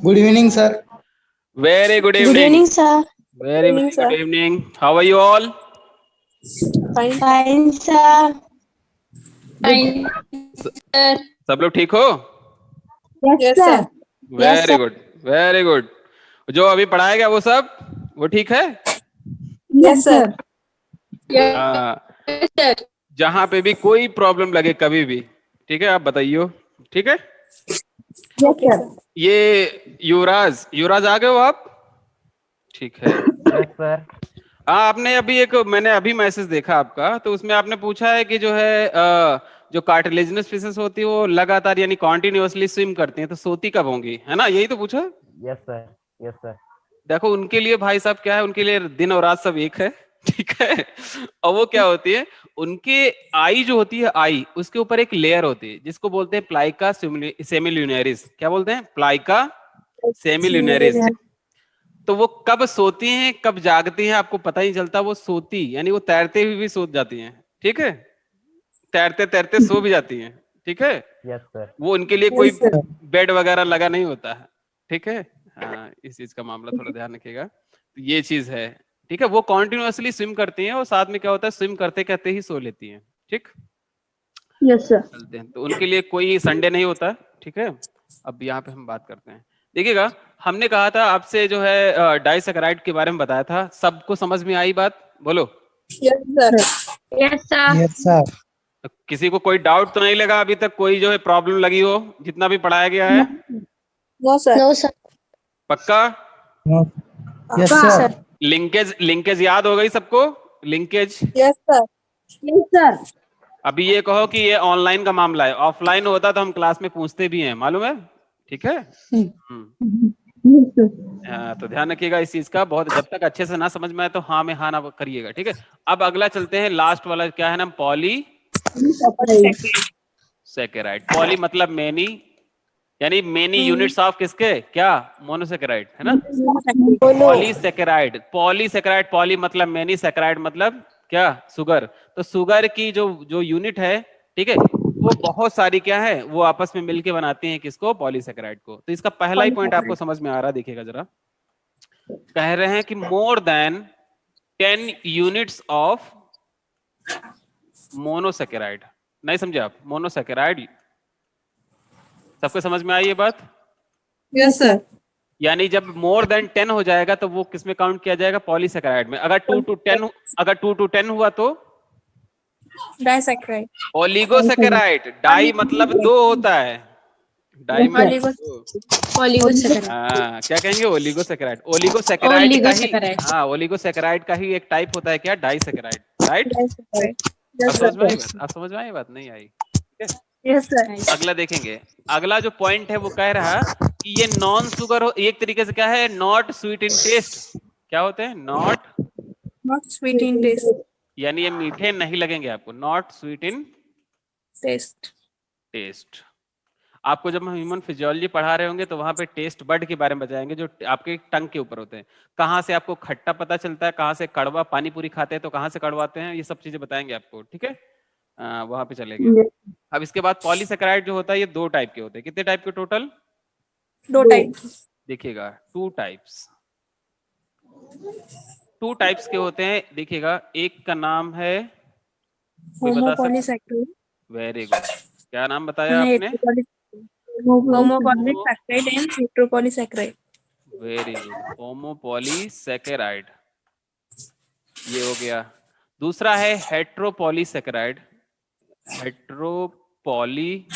Good evening, sir. Very good Good evening. evening, sir. Very, Good evening, very good sir. evening. How are you all? Fine. Fine, sir. Fine, sir. सब लोग ठीक हो? Yes, sir. Yes, very sir. Good, very good. जो अभी पढ़ाया गया वो सब वो ठीक है? Yes, sir. हाँ, Yes, sir. जहाँ पे भी कोई प्रॉब्लम लगे कभी भी, ठीक है, आप बताइयो, ठीक है? Yes, sir. ये युवराज, युवराज आ गए हो आप? ठीक है। Yes sir. हाँ, आपने अभी मैंने अभी मैसेज देखा आपका, तो उसमें आपने पूछा है कि जो है जो कार्टिलेजिनस फिशेस होती है वो लगातार यानी कॉन्टिन्यूअसली स्विम करती हैं, तो सोती कब होंगी, है ना? यही तो पूछा? Yes sir. Yes sir. देखो उनके लिए भाई साहब क्या है, उनके लिए दिन और रात सब एक है, ठीक है? और वो क्या होती है, उनके आई जो होती है, आई उसके ऊपर एक लेयर होती है जिसको बोलते हैं प्लाइका सेमिल्यूनरिस। क्या बोलते हैं? प्लाइका सेमिल्यूनरिस। तो वो कब सोती हैं कब जागती हैं आपको पता ही नहीं चलता। वो सोती यानी वो तैरते हुए भी सो जाती हैं, ठीक है? तैरते तैरते सो भी जाती हैं, ठीक है? Yes sir. वो उनके लिए कोई बेड वगैरह लगा नहीं होता है, ठीक है? हाँ, इस चीज का मामला थोड़ा ध्यान रखिएगा। तो ये चीज है, ठीक है? वो कॉन्टिन्यूअसली स्विम करती हैं और साथ में क्या होता है, स्विम करते करते ही सो लेती हैं, ठीक? Yes, sir. चलते हैं, तो उनके लिए कोई संडे नहीं होता, ठीक है? अब यहाँ पे हम बात करते हैं। देखिएगा, हमने कहा था आपसे जो है डाइसैकेराइड के बारे में बताया था, सबको समझ में आई बात? बोलो। Yes, sir. Yes, sir. Yes, sir. तो किसी को कोई डाउट तो नहीं लगा अभी तक, कोई जो है प्रॉब्लम लगी हो जितना भी पढ़ाया गया है? No, sir. No, sir. पक्का? No. Yes, sir. Linkage linkage याद हो गई सबको? Linkage? Yes, sir. Yes, sir. अभी ये कहो कि ये ऑनलाइन का मामला है, ऑफलाइन होता तो हम क्लास में पूछते भी हैं, मालूम है? ठीक है? तो ध्यान रखिएगा इस चीज का बहुत, जब तक अच्छे से ना समझ में आए तो हाँ में हाँ ना करिएगा, ठीक है? अब अगला चलते हैं, लास्ट वाला क्या है नाम? Poly saccharide. पॉली मतलब मेनी, यानी मेनी यूनिट्स ऑफ किसके? क्या? मोनोसेकेराइड, है ना? पॉलीसेकेराइड। पॉलीसेकेराइड, पॉली मतलब मेनी, सेकेराइड मतलब क्या? शुगर। तो शुगर की जो जो यूनिट है, ठीक है, वो बहुत सारी क्या है, वो आपस में मिलके बनाती हैं किसको? पॉलीसेकेराइड को। तो इसका पहला ही पॉइंट आपको समझ में आ रहा है, देखिएगा जरा। कह रहे हैं कि more than 10 units of monosaccharide. नहीं समझे आप? मोनोसेकेराइड, सबको समझ में आई ये बात? Yes, sir. यानी जब मोर देन 10 हो जाएगा तो वो किस में काउंट किया जाएगा? पॉलीसेकेराइड में। अगर 2 to 10 हुआ तो Disaccharide. ओलिगोसेकेराइड। डाई मतलब दो होता है, डाई मतलब Oligosaccharide. हाँ, क्या कहेंगे? ओलिगोसेकेराइड। ओलिगोसेकेराइड का ही, Oligosaccharide. हाँ, ओलिगोसेकेराइड का ही एक टाइप होता है क्या? Disaccharide, right? Disaccharide. अब Yes, समझ में आई sir. बात? अब समझ में आई बात? नहीं आई? ठीक है, Yes, sir. अगला देखेंगे। अगला जो पॉइंट है वो कह रहा कि ये नॉन शुगर हो, एक तरीके से क्या है? Not sweet in taste. क्या होते हैं? Not, Not sweet in taste. यानी ये मीठे नहीं लगेंगे आपको। Not sweet in Taste. Taste. आपको जब हम ह्यूमन फिजियोलॉजी पढ़ा रहे होंगे तो वहां पे टेस्ट बड के बारे में बताएंगे, जो आपके टंग के ऊपर होते हैं। कहाँ से आपको खट्टा पता चलता है, कहाँ से कड़वा, पानी पूरी खाते हैं तो कहाँ से कड़वाते हैं, ये सब चीजें बताएंगे आपको, ठीक है? वहां पे चलेंगे। अब इसके बाद पॉलीसेकेराइड जो होता है ये दो टाइप के होते हैं। कितने टाइप के टोटल? दो टाइप। देखिएगा, टू टाइप्स। टू टाइप्स के होते हैं, देखिएगा। एक का नाम है, कोई बता सकता? Homopolysaccharides. Very good. क्या नाम बताया आपने? Homopolysaccharide and heteropolysaccharide. Very good, homopolysaccharide, ये हो गया। दूसरा है हेट्रोपॉलीसेकेराइड। हेट्रोपॉली,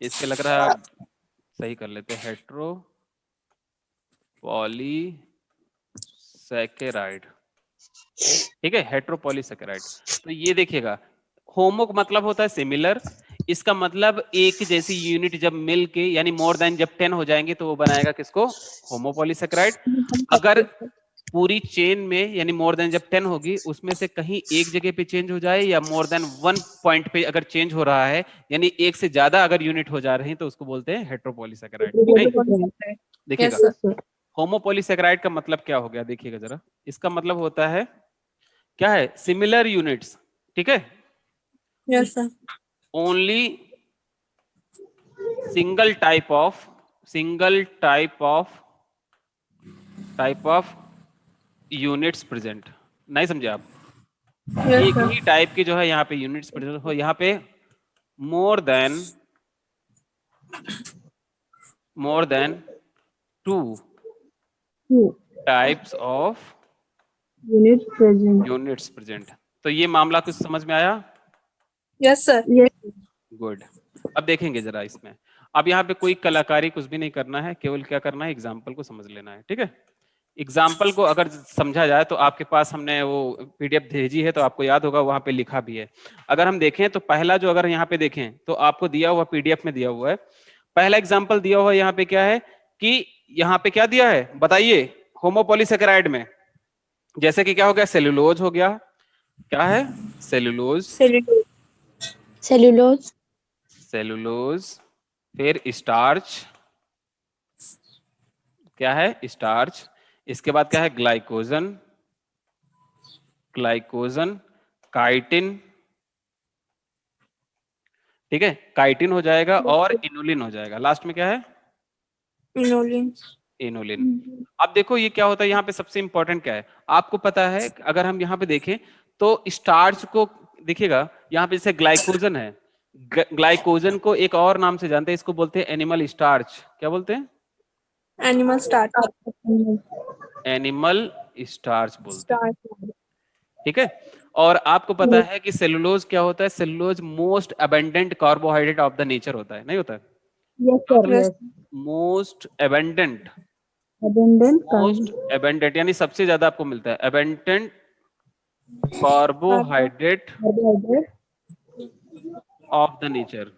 इसके लग रहा है सही कर लेते हैं, हेट्रोपॉलीसेकेराइड, ठीक है? हेट्रोपॉलीसेकेराइड। तो ये देखिएगा, होमो मतलब होता है सिमिलर, इसका मतलब एक जैसी यूनिट जब मिल के, यानी मोर देन जब 10 हो जाएंगे तो वो बनाएगा किसको? होमोपॉलीसेकेराइड। अगर पूरी चेन में यानी मोर देन जब 10 होगी, उसमें से कहीं एक जगह पे चेंज हो जाए या मोर देन 1 पॉइंट पे अगर चेंज हो रहा है, यानी एक से ज्यादा अगर यूनिट हो जा रही है तो उसको बोलते हैं हेट्रोपॉलीसेकेराइड। देखिएगा, होमोपॉलीसेकेराइड का मतलब क्या हो गया, देखिएगा जरा। इसका मतलब होता है क्या है? सिमिलर यूनिट्स, ठीक है? Yes, sir. Only single type of units present। नहीं समझे आप? Yes, एक sir. ही टाइप की जो है यहाँ पे यूनिट्स प्रेजेंट हो, यहाँ पे more than 2 types of units present. तो ये मामला कुछ समझ में आया? Yes, sir. गुड। अब देखेंगे जरा इसमें। अब यहाँ पे कोई कलाकारी कुछ भी नहीं करना है, केवल क्या करना है, एग्जाम्पल को समझ लेना है। ठीक है, एग्जाम्पल को अगर समझा जाए तो आपके पास हमने वो पीडीएफ भेजी है तो आपको याद होगा, वहां पे लिखा भी है। अगर हम देखें तो पहला जो, अगर यहाँ पे देखें तो आपको दिया हुआ पीडीएफ में दिया हुआ है, पहला एग्जाम्पल दिया हुआ यहाँ पे क्या है कि यहाँ पे क्या दिया है बताइए, होमोपॉलीसेकेराइड में जैसे कि क्या हो गया, सेलुलोज हो गया, क्या है, सेलुलोज, फिर स्टार्च, क्या है, स्टार्च, इसके बाद क्या है, ग्लाइकोजन, काइटिन, ठीक है, काइटिन हो जाएगा और इनुलिन हो जाएगा। लास्ट में क्या है, इनुलिन। अब देखो ये क्या होता है, यहाँ पे सबसे इंपॉर्टेंट क्या है आपको पता है, अगर हम यहाँ पे देखें तो स्टार्च को देखिएगा, यहाँ पे जैसे ग्लाइकोजन है, ग्लाइकोजन को एक और नाम से जानते हैं, इसको बोलते हैं एनिमल स्टार्च। क्या बोलते हैं, Animal start. एनिमल स्टार्च बोलते हैं। ठीक है, और आपको पता है कि सेलुलोज क्या होता है, cellulose most abundant carbohydrate of the nature होता है, नहीं होता है? Yes. मोस्ट अबंडेंट यानी सबसे ज्यादा आपको मिलता है, abundant carbohydrate of the nature.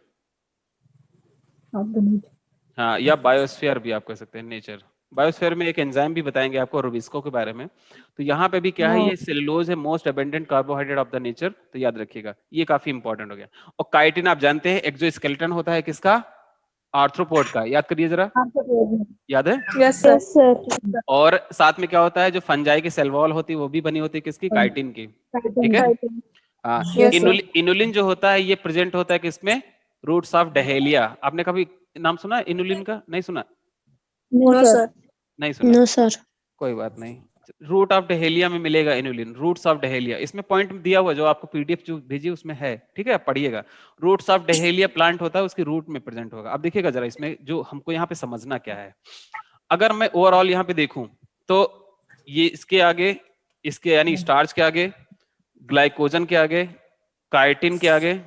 हाँ, या बायोस्फीयर भी आप कह सकते हैं, नेचर। बायोस्फीयर में एक एंजाइम भी बताएंगे आपको रुबिस्को के बारे में। तो यहाँ पे भी क्या है, ये सेलुलोज है, most abundant carbohydrate of the nature, तो याद रखिएगा, ये काफी इंपॉर्टेंट हो गया। और काइटिन आप जानते हैं एक्सोस्केलेटन होता है किसका, आर्थ्रोपोड का, याद करिए जरा, याद है? Yes, sir. और साथ में क्या होता है, जो फंजाई की सेल वॉल होती है वो भी बनी होती है किसकी, काइटिन की। ठीक है, हाँ, Yes, sir. इनुलिन जो होता है ये प्रेजेंट होता है किसमें, रूट्स ऑफ डहेलिया। आपने कभी नाम सुना इनुलिन का? नहीं सुना? No, sir. नहीं सुना? कोई बात नहीं, रूट ऑफ डहेलिया में मिलेगा इनुलिन, रूट्स ऑफ डहेलिया। इसमें पॉइंट दिया हुआ जो आपको पीडीएफ जो भेजी उसमें है, ठीक है, आप पढ़िएगा। रूट्स ऑफ डहेलिया प्लांट होता है, उसकी रूट में प्रेजेंट होगा। अब देखिएगा जरा इसमें जो हमको यहाँ पे समझना क्या है, अगर मैं ओवरऑल यहाँ पे देखूं तो ये इसके आगे, इसके यानी स्टार्च के आगे, ग्लाइकोजन के आगे, काइटिन के आगे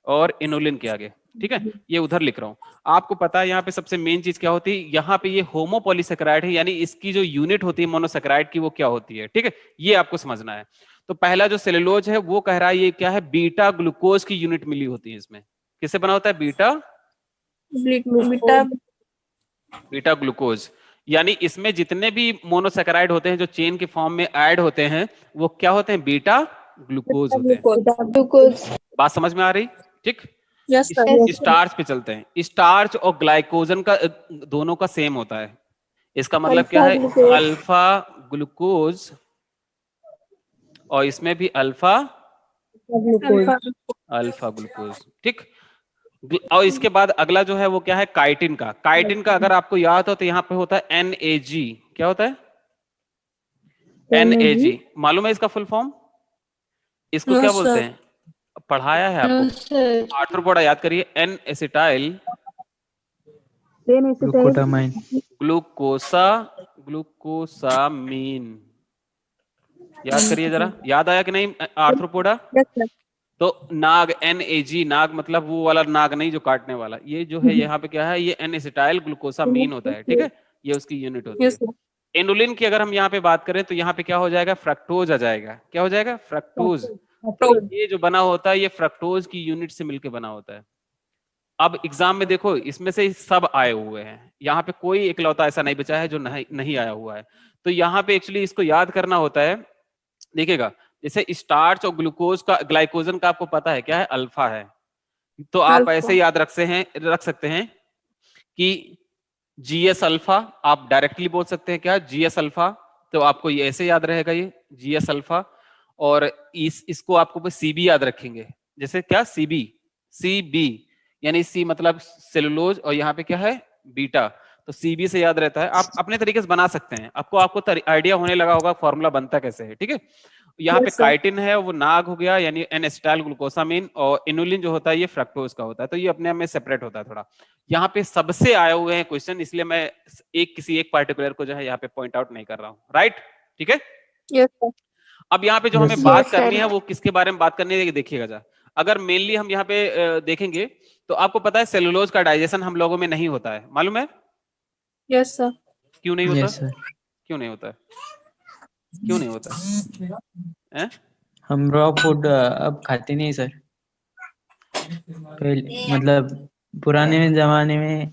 और इनुलिन के आगे, ठीक है, ये उधर लिख रहा हूं। आपको पता है यहाँ पे सबसे मेन चीज क्या होती है, यहाँ पे ये होमोपॉलीसेकेराइड है, यानी इसकी जो यूनिट होती है मोनोसेकेराइड की वो क्या होती है, ठीक है, ये आपको समझना है। तो पहला जो सेलुलोज है वो कह रहा है ये क्या है, बीटा ग्लूकोज की यूनिट मिली होती है इसमें। किससे बना होता है, बीटा ग्लूकोज। यानी इसमें जितने भी मोनोसेकेराइड होते हैं जो चेन के फॉर्म में ऐड होते हैं वो क्या होते हैं, बीटा ग्लूकोज होते हैं। बात समझ में आ रही? ठीक। Yes, sir. स्टार्च पे चलते हैं। स्टार्च और ग्लाइकोजन का दोनों का सेम होता है, इसका मतलब क्या है, अल्फा ग्लूकोज, और इसमें भी अल्फा ग्लूकोज, ठीक। और इसके बाद अगला जो है वो क्या है, काइटिन का। काइटिन का अगर आपको याद हो तो यहाँ पे होता है NAG। क्या होता है, NAG। मालूम है इसका फुल फॉर्म? इसको No, क्या sir. बोलते हैं, पढ़ाया है आपको, आर्थ्रोपोडा, याद करिए, N एसिटाइल ग्लूकोटामाइन, ग्लूकोसामीन। याद करिए जरा, याद आया कि नहीं आर्थ्रोपोडा? Yes, sir. तो नाग, NAG, नाग मतलब वो वाला नाग नहीं जो काटने वाला, ये जो है यहाँ पे क्या है, ये N एसिटाइल ग्लूकोसामीन होता है, ठीक है, ये उसकी यूनिट होती है। Yes, sir. इनुलिन की अगर हम यहाँ पे बात करें तो यहाँ पे क्या हो जाएगा, फ्रक्टोज आ जाएगा। क्या हो जाएगा, फ्रक्टोज। ये जो बना होता है ये फ्रक्टोज की यूनिट से मिलके बना होता है। अब एग्जाम में देखो इसमें से सब आए हुए हैं, यहाँ पे कोई इकलौता ऐसा नहीं बचा है जो नहीं आया हुआ है। तो यहाँ पे एक्चुअली इसको याद करना होता है। देखिएगा जैसे स्टार्च और ग्लूकोज का, ग्लाइकोजन का आपको पता है क्या है, अल्फा है। तो आप अल्फा। ऐसे याद रख सकते हैं कि GS अल्फा, आप डायरेक्टली बोल सकते हैं क्या, GS अल्फा। तो आपको ये ऐसे याद रहेगा, ये GS अल्फा। और इसको आपको CB याद रखेंगे, जैसे क्या, CB। यानी सी मतलब सेलुलोज, और यहाँ पे क्या है बीटा, तो सीबी से याद रहता है। आप अपने तरीके से बना सकते हैं, आपको आइडिया होने लगा होगा फॉर्मूला बनता कैसे है, ठीक है। यहाँ पे Yes, sir. काइटिन है वो नाग हो गया, यानी एन एसिटाइल ग्लूकोसामिन, और इनुलिन जो होता है ये फ्रक्टोज का होता है, तो ये अपने आप में सेपरेट होता है थोड़ा। यहाँ पे सबसे आए हुए हैं क्वेश्चन, इसलिए मैं किसी एक पार्टिकुलर को जो है यहाँ पे पॉइंट आउट नहीं कर रहा हूँ, राइट, ठीक है। Yes, sir. अब यहाँ पे जो हमें Yes, बात sir. करनी है वो किसके बारे में बात करनी है, देखिएगा जा। अगर मेनली हम यहाँ पे देखेंगे तो आपको पता है सेलुलोज का डाइजेशन हम लोगों में नहीं होता है, मालूम है Yes, sir. क्यों नहीं होता? yes sir. क्यों नहीं होता? क्यों नहीं होता है? हम रॉ फूड अब खाते नहीं सर। पहले मतलब पुराने जमाने में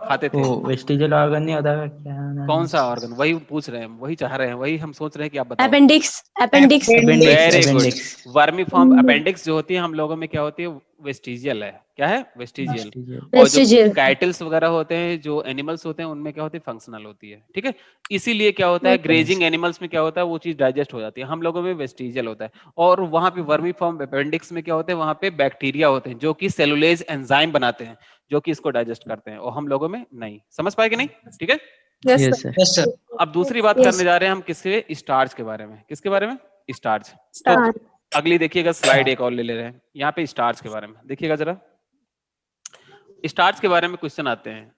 खाते थे। वो वेस्टिजियल ऑर्गन नहीं होता था, क्या नाम कौन है? सा ऑर्गन? वही पूछ रहे हैं, वही चाह रहे हैं, वही हम सोच रहे हैं कि आप बताओ। Appendix appendix very good. Appendix. Vermi form appendix जो होती है हम लोगों में क्या होती है, वेस्टिजियल है। क्या है? वेस्टिजियल। Vestigial. और जो Vestigial. कैटल्स वगैरह होते हैं, जो एनिमल्स होते हैं, उनमें क्या होती है, फंक्शनल होती है, ठीक है। इसीलिए क्या होता है, ग्रेजिंग एनिमल्स में क्या होता है, वो चीज डाइजेस्ट हो जाती है, हम लोगों में वेस्टिजियल होता है। और वहां पे वर्मी फॉर्म अपेंडिक्स में क्या होते हैं, वहां पे बैक्टीरिया होते हैं जो कि सेलुलेज एंजाइम बनाते हैं, जो कि इसको डाइजेस्ट करते हैं, और हम लोगों में नहीं। समझ पाए कि नहीं? ठीक है। Yes, Yes sir. sir. अब दूसरी बात करने जा रहे हैं हम किसके, स्टार्च के बारे में। किसके बारे में? स्टार्च। तो Starch. अगली देखिएगा स्लाइड एक और ले रहे हैं, यहाँ पे स्टार्च के बारे में देखिएगा जरा। स्टार्च के बारे में क्वेश्चन आते हैं।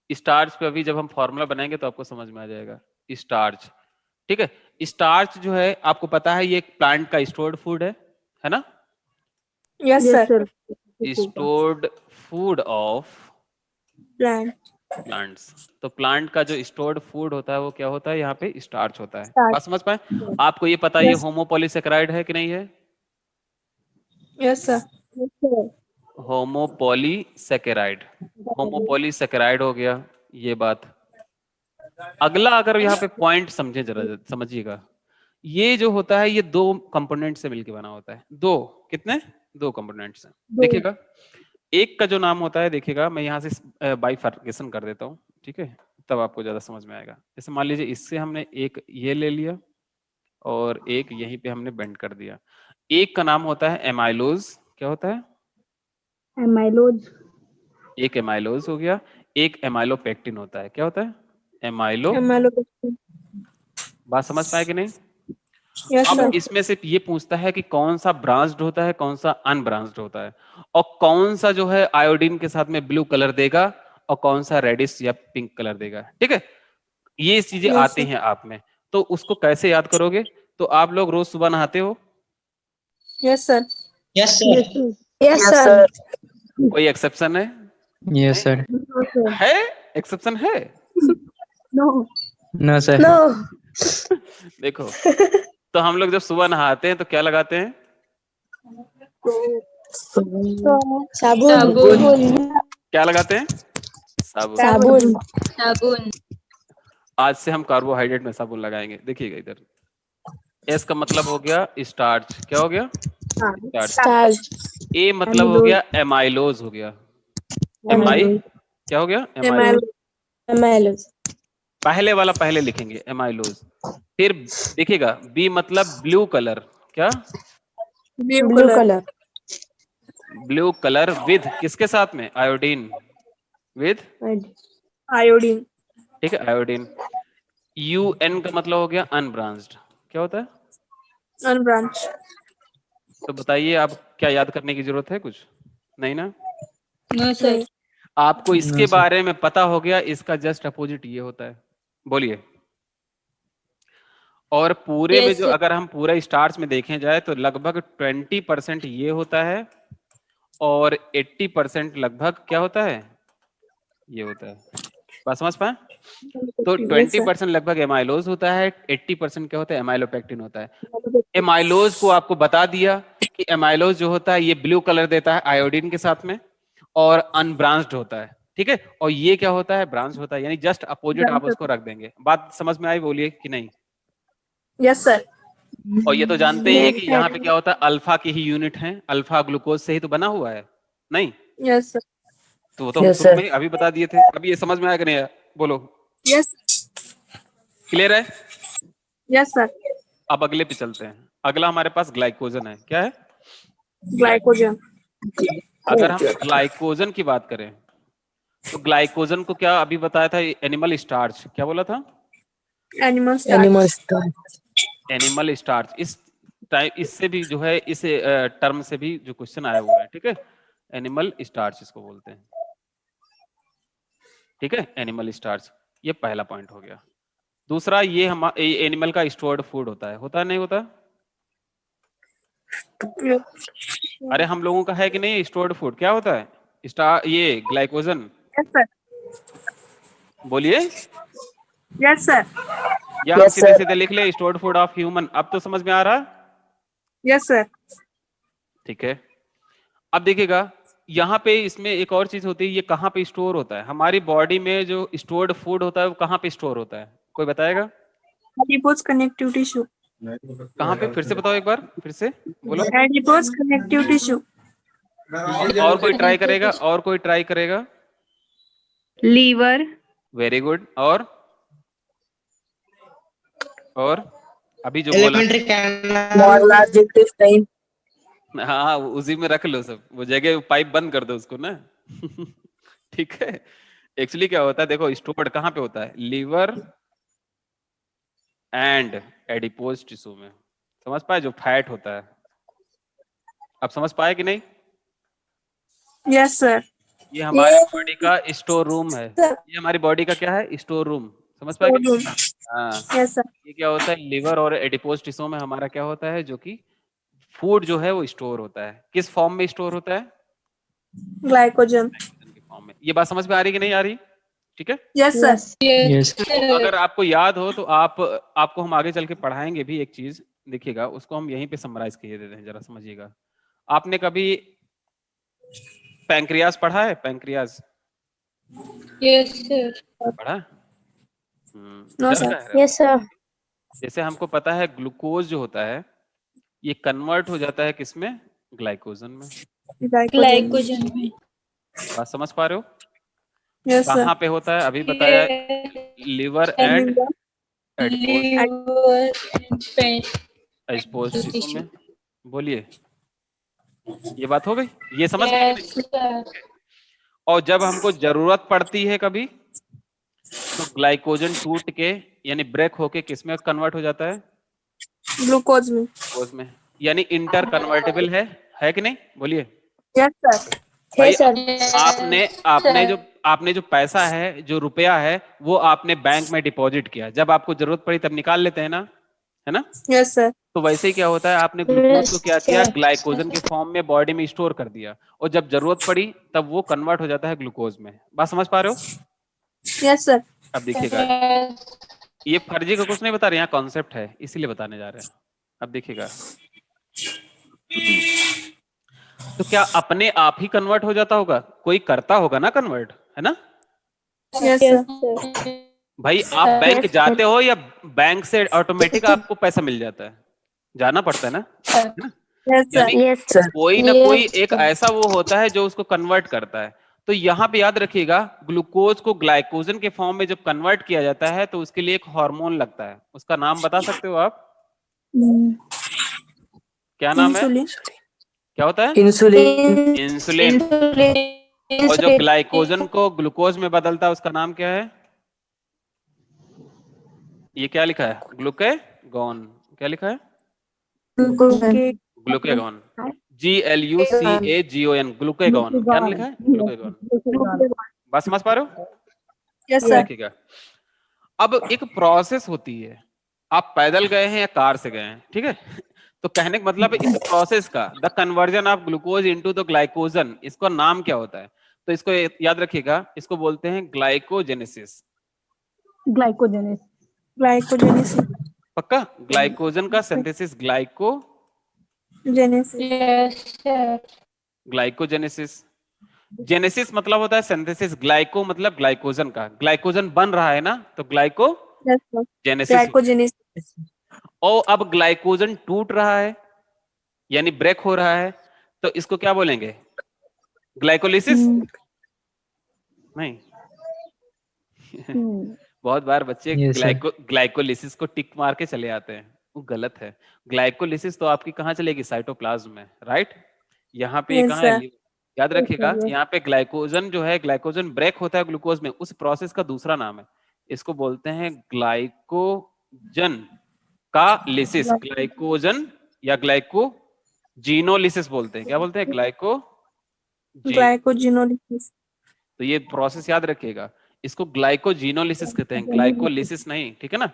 स्टार्च पे अभी जब हम फॉर्मूला बनाएंगे तो आपको समझ में आ जाएगा। स्टार्च, ठीक है। स्टार्च जो है आपको पता है ये एक प्लांट का स्टोर्ड फूड है ना? Yes, sir. Stored food of Plant. Plants. तो प्लांट का जो स्टोर्ड फूड होता है वो क्या होता है, यहाँ पे स्टार्च होता है। Starch. बात समझ पाए? आपको ये पता है ये Yes. होमोपॉलीसेकेराइड है कि नहीं है? Yes, sir. होमोपॉलीसेकेराइड। होमोपॉलीसेकेराइड हो गया ये बात। अगला अगर यहाँ पे पॉइंट समझे जरा, समझिएगा, ये जो होता है ये दो कंपोनेंट से मिलकर बना होता है। दो, कितने? दो कंपोनेंट से। देखिएगा एक का जो नाम होता है, देखिएगा मैं यहाँ से बाइफर्केशन कर देता हूँ, ठीक है, तब आपको ज्यादा समझ में आएगा। जैसे मान लीजिए इससे हमने एक ये ले लिया और एक यहीं पे हमने बेंड कर दिया। एक का नाम होता है एमाइलोज। क्या होता है? Amylose. एक एमाइलोज हो गया, एक एमाइलोपेक्टिन होता है। क्या होता है? एमाइलो। Amylopectin. बात समझ पाए कि नहीं? Yes, sir. अब इसमें से ये पूछता है कि कौन सा ब्रांच्ड होता है, कौन सा अनब्रांच्ड होता है, और कौन सा जो है आयोडीन के साथ में ब्लू कलर देगा और कौन सा रेडिश या पिंक कलर देगा, ठीक है। ये चीजें Yes, आती sir. हैं आप में, तो उसको कैसे याद करोगे? तो आप लोग रोज सुबह नहाते हो? Yes, sir. Yes sir. Yes, sir. कोई एक्सेप्शन है? Yes sir. No, sir. है एक्सेप्शन है? No. No sir. No. देखो, तो हम लोग जब सुबह नहाते हैं तो क्या लगाते हैं? साबुन. क्या लगाते हैं? साबुन। साबुन. साबुन आज से हम कार्बोहाइड्रेट में साबुन लगाएंगे। देखिएगा इधर, एस का मतलब हो गया स्टार्च। क्या हो गया? स्टार्च। Starch. ए मतलब हो गया एमाइलोज हो गया। एमाई क्या हो गया? एमाइलोज। Amylose. पहले वाला पहले लिखेंगे, एमाइलोज। फिर देखिएगा बी मतलब ब्लू कलर। क्या? Blue color. Blue colour with किसके साथ में? आयोडीन। With, Iodine. ठीक है, आयोडीन। यू एन का मतलब हो गया अनब्रांच्ड। क्या होता है? Unbranched. तो बताइए आप क्या याद करने की जरूरत है? कुछ नहीं ना? नो सर आपको इसके No, sir. बारे में पता हो गया, इसका जस्ट अपोजिट ये होता है। बोलिए। और पूरे में Yes, जो sir. अगर हम पूरा स्टार्च में देखें जाए तो लगभग 20% ये होता है और 80% लगभग क्या होता है? ये होता है। बात समझ पाए? तो 20% लगभग एमाइलोज होता है, 80% क्या होता है? एमाइलोपेक्टिन होता है। एमाइलोज को आपको बता दिया कि एमाइलोज जो होता है ये ब्लू कलर देता है आयोडीन के साथ में और अनब्रांच्ड होता है, ठीक है। और ये क्या होता है? ब्रांच होता है, यानी जस्ट अपोजिट आप उसको रख देंगे। बात समझ में आई? बोलिए कि नहीं? Yes, sir. और ये तो जानते ही हैं कि यहाँ पे क्या होता है, अल्फा की ही यूनिट है, अल्फा ग्लूकोज से ही तो बना हुआ है, नहीं? Yes, sir. तो वो तो हम Yes, शुरू sir. में ही अभी बता दिए थे। अभी ये समझ में आया कि नहीं आया? बोलो। Yes. क्लियर है? Yes, sir. अब अगले पे चलते हैं। अगला हमारे पास ग्लाइकोजन है। क्या है? Glycogen. अगर हम ग्लाइकोजन की बात करें तो ग्लाइकोजन को क्या अभी बताया था, एनिमल स्टार्च, क्या बोला था? Animal starch. Animal starch. इस टाइप इससे भी जो है, इस टर्म से भी जो क्वेश्चन आया हुआ है, ठीक है, एनिमल स्टार्च इसको बोलते हैं, ठीक है, एनिमल स्टार्च। ये पहला पॉइंट हो गया। दूसरा, ये हम एनिमल का स्टोर्ड फूड होता है नहीं होता? अरे हम लोगों का है कि नहीं स्टोर्ड फूड? क्या होता है ये ग्लाइकोजन? Yes, sir. बोलिए। Yes, sir. या हम सीधे सीधे लिख ले स्टोर्ड फूड ऑफ ह्यूमन। अब तो समझ में आ रहा? Yes, sir. ठीक है। अब देखिएगा यहाँ पे इसमें एक और चीज होती है, ये कहाँ पे स्टोर होता है? हमारी बॉडी में जो स्टोर्ड फूड होता है वो कहाँ पे स्टोर होता है? कोई बताएगा? Adipose connective tissue. कहाँ पे? फिर से बताओ एक बार, फिर से बोलो। Adipose connective tissue. और कोई ट्राई करेगा? और कोई ट्राई करेगा? लीवर। Very good. और अभी जो बोला, More large intestine. हाँ उसी में रख लो सब, वो जगह पाइप बंद कर दो उसको ना। ठीक है। एक्चुअली क्या होता है देखो, स्टोर्ड कहाँ पे होता है? लीवर एंड एडिपोज टिश्यू में। समझ पाए? जो फैट होता है। अब समझ पाए कि नहीं? Yes, sir. ये हमारे बॉडी का स्टोर रूम है। ये हमारी बॉडी का क्या है? Store room. समझ पाए कि नहीं? हाँ। Yes, sir. ये क्या होता है? लिवर और एडिपोज टिश्यू में हमारा क्या होता है, जो कि फूड जो है वो स्टोर होता है। किस फॉर्म में स्टोर होता है? Glycogen. के फॉर्म में। ये बात समझ में आ रही कि नहीं आ रही? ठीक है। Yes, sir. Yes. अगर आपको याद हो तो आपको हम आगे चल के पढ़ाएंगे भी एक चीज, देखिएगा उसको हम यहीं पे समराइज किए देते हैं, जरा समझिएगा। आपने कभी पैंक्रियास पढ़ा है? Pancreas yes sir. पढ़ा? No, डर sir. का है। Yes sir. जैसे हमको पता है ग्लूकोज जो होता है ये कन्वर्ट हो जाता है किसमें? ग्लाइकोजन में। ग्लाइकोजन में। बात समझ पा रहे हो? Yes, sir. कहाँ पे होता है? अभी बताया, liver and liver adipose tissue में। बोलिए, ये बात हो गई? ये समझ में? Yes sir. और जब हमको जरूरत पड़ती है कभी, तो ग्लाइकोजन टूट के यानी ब्रेक होके किस में कन्वर्ट हो जाता है? Glucose में. ग्लूकोज में। यानी इंटर कन्वर्टेबल है कि नहीं? बोलिए। Yes, sir. भाई आपने जो पैसा है, जो रुपया है, वो आपने बैंक में डिपॉजिट किया, जब आपको जरूरत पड़ी तब निकाल लेते हैं ना, है ना? Yes, sir. तो वैसे ही क्या होता है, आपने ग्लूकोज को क्या किया? ग्लाइकोजन के फॉर्म में बॉडी में स्टोर कर दिया, और जब जरूरत पड़ी तब वो कन्वर्ट हो जाता है ग्लूकोज में। बात समझ पा रहे हो? Yes, sir. अब देखिएगा, ये फर्जी का कुछ नहीं बता रहे, यहाँ कॉन्सेप्ट है इसीलिए बताने जा रहे हैं। अब देखिएगा, तो क्या अपने आप ही कन्वर्ट हो जाता होगा? कोई करता होगा ना कन्वर्ट, है ना? Yes, sir. भाई आप बैंक जाते हो या बैंक से ऑटोमेटिक आपको पैसा मिल जाता है? जाना पड़ता है ना? Yes, sir. यानी कोई ना कोई एक ऐसा वो होता है जो उसको कन्वर्ट करता है। तो यहाँ पे याद रखिएगा, ग्लूकोज को ग्लाइकोजन के फॉर्म में जब कन्वर्ट किया जाता है तो उसके लिए एक हार्मोन लगता है। उसका नाम बता सकते हो आप? क्या नाम है? Insulin. क्या होता है? Insulin. इंसुलिन। और जो ग्लाइकोजन को ग्लूकोज में बदलता है उसका नाम क्या है? ये क्या लिखा है? ग्लूकेगॉन। क्या लिखा है? ग्लूकेगॉन। GLUCAGON। ग्लूकेगॉन। क्या लिखा है? ग्लूकेगॉन। बात समझ पा रहे हो? Yes, sir. देखिएगा, अब एक प्रोसेस होती है। आप पैदल गए हैं या कार से गए हैं, ठीक है? तो कहने का मतलब है इस प्रोसेस का, the conversion of glucose into the glycogen, इसका नाम क्या होता है? तो इसको याद रखिएगा, इसको बोलते हैं ग्लाइकोजेनेसिस। Glycogenesis. पक्का? ग्लाइकोजन का सिंथेसिस Genesis. ग्लाइकोजेनेसिस। जेनेसिस मतलब होता है सिंथेसिस, ग्लाइको मतलब ग्लाइकोजन का। ग्लाइकोजन बन रहा है ना, तो glyco Yes, sir. Genesis. Glycogenesis. और अब ग्लाइकोजन टूट रहा है यानी ब्रेक हो रहा है, तो इसको क्या बोलेंगे? ग्लाइकोलिसिस? नहीं। बहुत बार बच्चे Yes, sir. ग्लाइकोलिसिस को टिक मार के चले आते हैं, वो गलत है। ग्लाइकोलिसिस तो आपकी कहाँ चलेगी? साइटोप्लाज्म में, राइट? यहाँ पे Yes, कहाँ है? sir. याद रखिएगा, yes. यहाँ पे ग्लाइकोजन जो है, ग्लाइकोजन ब्रेक होता है ग्लूकोज में, उस प्रोसेस का दूसरा नाम है, इसको बोलते हैं ग्लाइकोजन का लिसिस, ग्लाइकोजन या ग्लाइकोजीनोलिसिस बोलते हैं। क्या बोलते हैं? ग्लाइकोजिनोलिसिस। तो ये प्रोसेस याद रखिएगा, इसको ग्लाइकोजीनोलिसिस कहते हैं, ग्लाइकोलिसिस नहीं, ठीक है ना।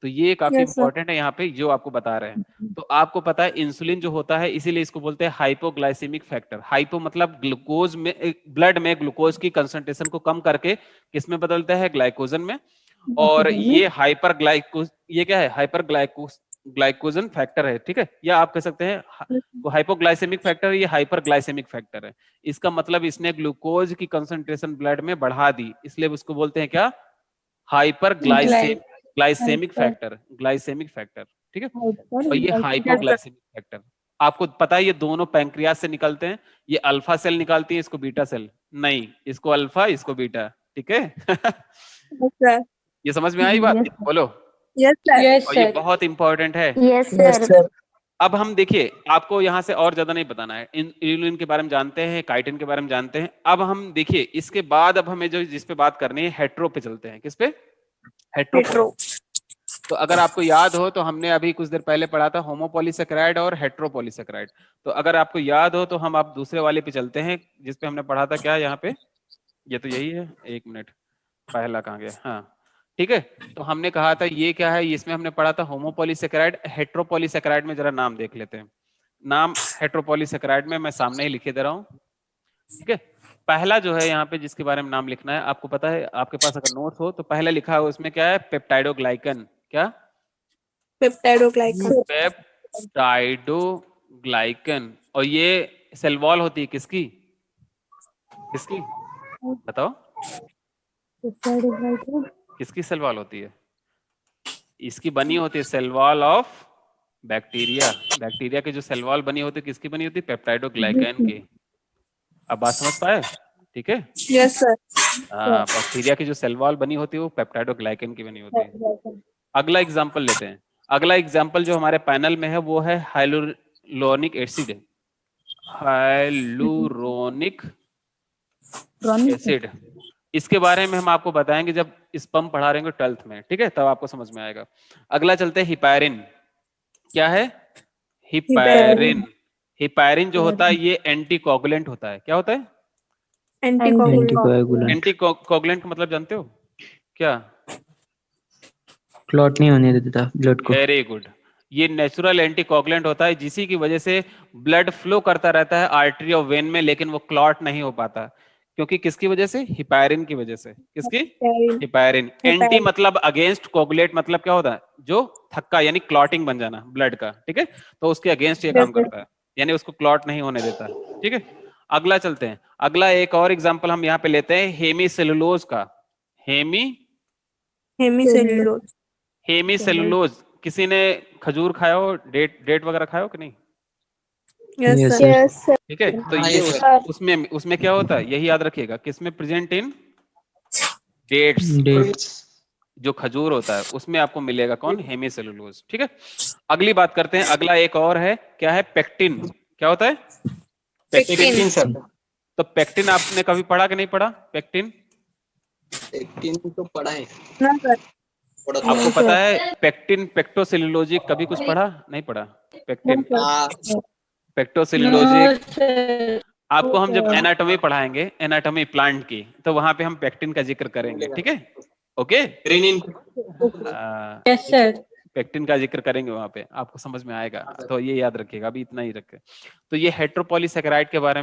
तो ये काफी Yes, sir. इंपॉर्टेंट है यहाँ पे जो आपको बता रहे हैं। तो आपको पता है इंसुलिन जो होता है, इसीलिए इसको बोलते हैं हाइपोग्लाइसेमिक फैक्टर। हाइपो मतलब ग्लूकोज में, ब्लड में ग्लूकोज की कंसंट्रेशन को कम करके किस में बदलता है? ग्लाइकोजन में। और ये ये क्या है? ग्लाइकोजन फैक्टर है, ठीक है। या आप कह सकते हैं वो हाइपोग्लाइसेमिक फैक्टर, ये हाइपरग्लाइसेमिक फैक्टर है। इसका मतलब इसने ग्लूकोज की कंसंट्रेशन ब्लड में बढ़ा दी, इसलिए उसको बोलते हैं क्या? ग्लाइसेमिक फैक्टर, ग्लाइसेमिक फैक्टर, ठीक है। और ये हाइपोग्लाइसेमिक फैक्टर, आपको पता है ये दोनों पैंक्रियास से निकलते हैं। ये अल्फा सेल निकालती है, इसको बीटा सेल नहीं, इसको अल्फा इसको बीटा, ठीक है। ये समझ में आई बात? बोलो। Yes sir. Yes, और ये sir. बहुत इंपॉर्टेंट है। Yes sir. अब हम देखिए, आपको यहाँ से और ज्यादा नहीं बताना है, इन्सुलिन के बारे में जानते हैं, काइटिन के बारे में जानते हैं। अब हम देखिए इसके बाद अब हमें जो जिस पे बात करनी है, हेट्रो पे चलते हैं। किस पे? हेट्रो। तो अगर आपको याद हो तो हमने अभी कुछ देर पहले पढ़ा था होमोपॉलीसेकेराइड और हेट्रोपॉलीसेकेराइड। तो अगर आपको याद हो तो हम आप दूसरे वाले पे चलते हैं जिस पे हमने पढ़ा था। क्या यहाँ पे? ये तो यही है, एक मिनट, पहला कहाँ गया? हाँ ठीक है। तो हमने कहा था ये क्या है, इसमें हमने पढ़ा था होमोपॉलीसेकेराइड। हेट्रोपॉलीसेकेराइड में जरा नाम देख लेते हैं। नाम हेट्रोपॉलीसेकेराइड में मैं सामने ही लिखे दे रहा हूँ, ठीक है। पहला जो है यहाँ पे जिसके बारे में नाम लिखना है, आपको पता है, आपके पास अगर नोट्स हो तो पहले लिखा है उसमें क्या है? पेप्टाइडोग्लाइकन। क्या? पेप्टाइडोग्लाइकन। पेप्टाइडोग्लाइकन। और ये सेल वॉल होती है किसकी? किसकी बताओ? किसकी सेल वॉल होती है? इसकी बनी होती है cell wall of bacteria. Bacteria की जो सेल वॉल बनी होती है किसकी बनी होती है? पेप्टाइडोग्लाइकन की। अब बात समझ पाए? ठीक है। Yes sir. हाँ, बैक्टीरिया की जो सेल वॉल बनी होती है वो पेप्टाइडोग्लाइकन की बनी होती है। अगला एग्जांपल लेते हैं। अगला एग्जांपल जो हमारे पैनल में है वो है हाइलुरोनिक एसिड। हाइलुरोनिक एसिड, इसके बारे में हम आपको बताएंगे जब स्पम पढ़ा रहेंगे 12th में, ठीक है, तब आपको समझ में आएगा। अगला चलते हैं हिपैरिन। क्या है? हिपैरिन। हिपैरिन जो होता है ये एंटीकोगुलेंट होता है। क्या होता है? एंटीकोएगुलेंट। एंटीकोगुलेंट का मतलब जानते हो क्या? क्लॉट नहीं होने देता ब्लड को। Very good. ये नेचुरल एंटीकोगुलेंट होता है जिसी की वजह से ब्लड फ्लो करता रहता है आर्टरी और वेन में, लेकिन वो क्लॉट नहीं हो पाता। क्योंकि किसकी वजह से? हिपैरिन की वजह से। किसकी? हिपैरिन। एंटी मतलब अगेंस्ट, कोगुलेट मतलब क्या होता है? जो थक्का यानी क्लॉटिंग बन जाना ब्लड का, ठीक है। तो उसके अगेंस्ट ये काम करता है, यानी उसको क्लॉट नहीं होने देता, ठीक है। अगला चलते हैं। अगला एक और एग्जांपल हम यहाँ पे लेते हैं हेमीसेलुलोज का। हेमीसेलुलोज। किसी ने खजूर खाया हो, डेट वगैरह खाया हो कि नहीं? Yes sir. ठीक है। तो ये उसमें क्या होता है यही याद रखिएगा, किसमें प्रेजेंट? इन डेट्स। जो खजूर होता है उसमें आपको मिलेगा कौन? हेमीसेलुलोज, ठीक है। अगली बात करते हैं। अगला एक और है, क्या है? पेक्टिन। क्या होता है? Pectin sir. तो पेक्टिन आपने कभी पढ़ा कि नहीं पढ़ा? पेक्टिन तो पढ़ा है। आपको पता है पेक्टिन पेक्टोसेलुलोजिक कभी कुछ पढ़ा? नहीं पढ़ा? पेक्टिन पेक्टोसेलुलोजिक आपको हम जब एनाटॉमी पढ़ाएंगे, एनाटॉमी प्लांट की, तो वहां पे हम पेक्टिन का जिक्र करेंगे, ठीक है। ओके। Yes, sir. पेक्टिन का जिक्र करेंगे वहां पे, आपको समझ में आएगा। तो ये याद रखिएगा, अभी इतना ही रखें। तो ये हेट्रोपॉलीसेकेराइड के बारे में